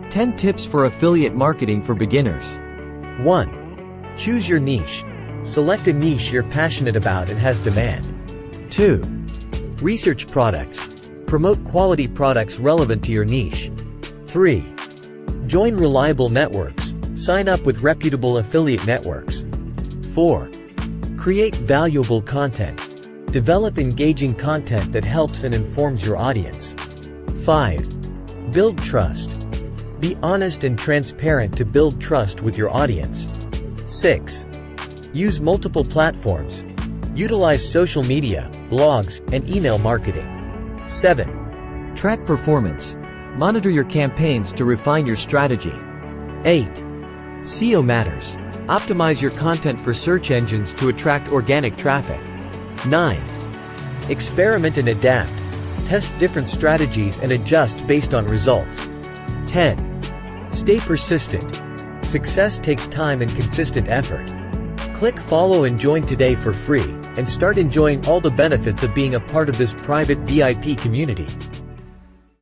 10 tips for affiliate marketing for beginners. 1. Choose your niche. Select a niche you're passionate about and has demand. 2. Research products. Promote quality products relevant to your niche. 3. Join reliable networks. Sign up with reputable affiliate networks. 4. Create valuable content. Develop engaging content that helps and informs your audience. 5. Build trust. Be honest and transparent to build trust with your audience. 6. Use multiple platforms. Utilize social media, blogs, and email marketing. 7. Track performance. Monitor your campaigns to refine your strategy. 8. SEO matters. Optimize your content for search engines to attract organic traffic. 9. Experiment and adapt. Test different strategies and adjust based on results. 10. Stay persistent. Success takes time and consistent effort. Click follow and join today for free, and start enjoying all the benefits of being a part of this private VIP community.